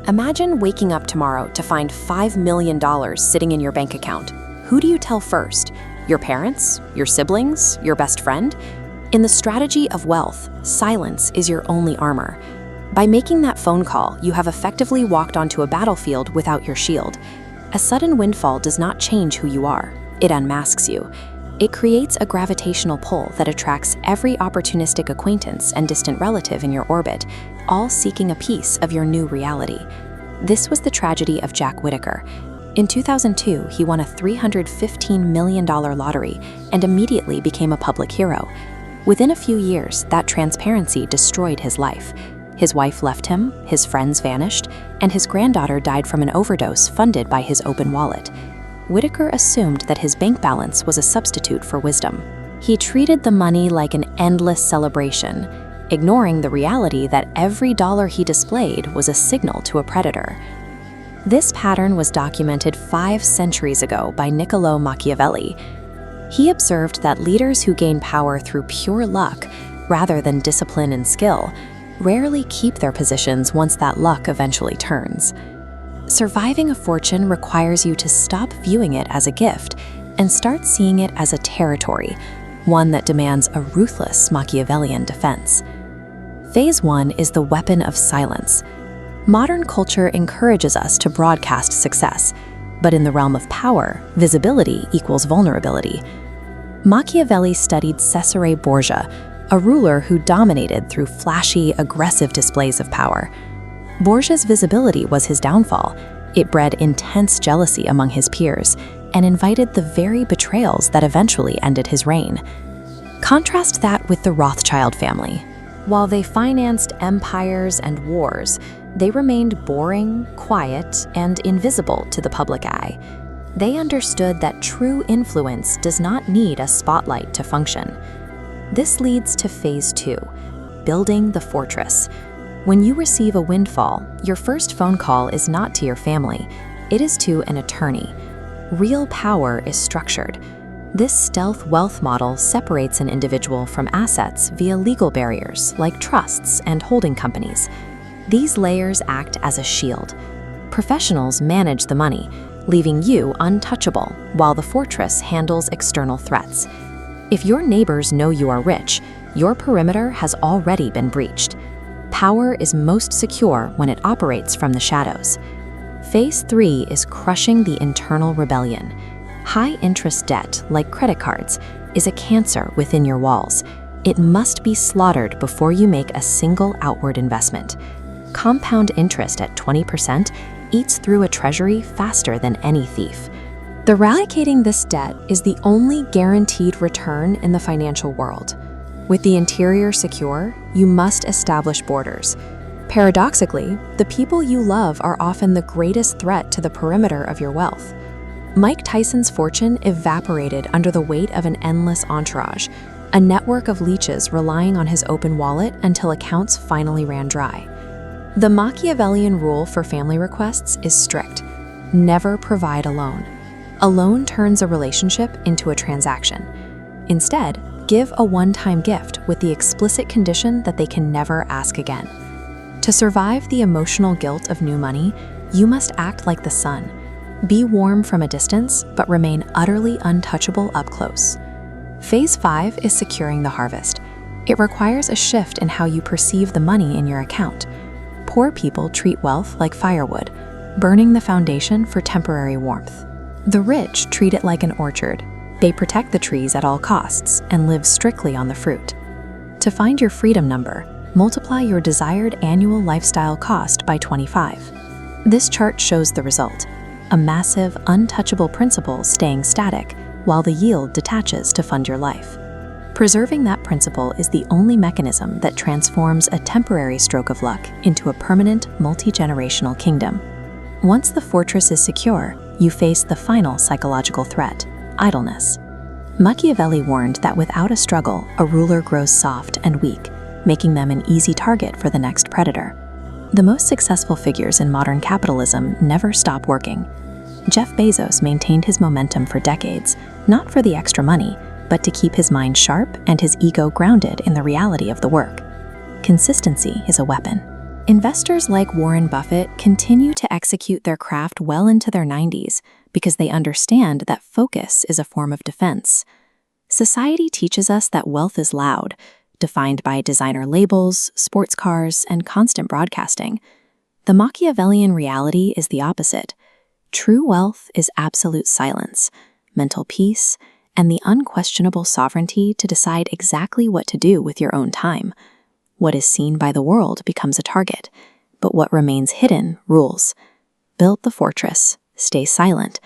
Imagine waking up tomorrow to find $5 million sitting in your bank account. Who do you tell first? Your parents? Your siblings? Your best friend? In the strategy of wealth, silence is your only armor. By making that phone call, you have effectively walked onto a battlefield without your shield. A sudden windfall does not change who you are. It unmasks you. It creates a gravitational pull that attracts every opportunistic acquaintance and distant relative in your orbit, all seeking a piece of your new reality. This was the tragedy of Jack Whittaker. In 2002, he won a $315 million lottery and immediately became a public hero. Within a few years, that transparency destroyed his life. His wife left him, his friends vanished, and his granddaughter died from an overdose funded by his open wallet. Whittaker assumed that his bank balance was a substitute for wisdom. He treated the money like an endless celebration, ignoring the reality that every dollar he displayed was a signal to a predator. This pattern was documented 5 centuries ago by Niccolò Machiavelli. He observed that leaders who gain power through pure luck, rather than discipline and skill, rarely keep their positions once that luck eventually turns. Surviving a fortune requires you to stop viewing it as a gift and start seeing it as a territory, one that demands a ruthless Machiavellian defense. Phase 1 is the weapon of silence. Modern culture encourages us to broadcast success, but in the realm of power, visibility equals vulnerability. Machiavelli studied Cesare Borgia, a ruler who dominated through flashy, aggressive displays of power. Borgia's visibility was his downfall. It bred intense jealousy among his peers and invited the very betrayals that eventually ended his reign. Contrast that with the Rothschild family. While they financed empires and wars, they remained boring, quiet, and invisible to the public eye. They understood that true influence does not need a spotlight to function. This leads to phase 2, building the fortress. When you receive a windfall, your first phone call is not to your family, it is to an attorney. Real power is structured. This stealth wealth model separates an individual from assets via legal barriers like trusts and holding companies. These layers act as a shield. Professionals manage the money, leaving you untouchable, while the fortress handles external threats. If your neighbors know you are rich, your perimeter has already been breached. Power is most secure when it operates from the shadows. Phase 3 is crushing the internal rebellion. High-interest debt, like credit cards, is a cancer within your walls. It must be slaughtered before you make a single outward investment. Compound interest at 20% eats through a treasury faster than any thief. Eradicating this debt is the only guaranteed return in the financial world. With the interior secure, you must establish borders. Paradoxically, the people you love are often the greatest threat to the perimeter of your wealth. Mike Tyson's fortune evaporated under the weight of an endless entourage, a network of leeches relying on his open wallet until accounts finally ran dry. The Machiavellian rule for family requests is strict. Never provide a loan. A loan turns a relationship into a transaction. Instead, give a one-time gift with the explicit condition that they can never ask again. To survive the emotional guilt of new money, you must act like the sun. Be warm from a distance, but remain utterly untouchable up close. Phase 5 is securing the harvest. It requires a shift in how you perceive the money in your account. Poor people treat wealth like firewood, burning the foundation for temporary warmth. The rich treat it like an orchard. They protect the trees at all costs and live strictly on the fruit. To find your freedom number, multiply your desired annual lifestyle cost by 25. This chart shows the result: a massive, untouchable principal staying static while the yield detaches to fund your life. Preserving that principle is the only mechanism that transforms a temporary stroke of luck into a permanent, multi-generational kingdom. Once the fortress is secure, you face the final psychological threat: idleness. Machiavelli warned that without a struggle, a ruler grows soft and weak, making them an easy target for the next predator. The most successful figures in modern capitalism never stop working. Jeff Bezos maintained his momentum for decades, not for the extra money, but to keep his mind sharp and his ego grounded in the reality of the work. Consistency is a weapon. Investors like Warren Buffett continue to execute their craft well into their 90s because they understand that focus is a form of defense. Society teaches us that wealth is loud, defined by designer labels, sports cars, and constant broadcasting. The Machiavellian reality is the opposite. True wealth is absolute silence, mental peace, and the unquestionable sovereignty to decide exactly what to do with your own time. What is seen by the world becomes a target, but what remains hidden rules. Build the fortress, stay silent,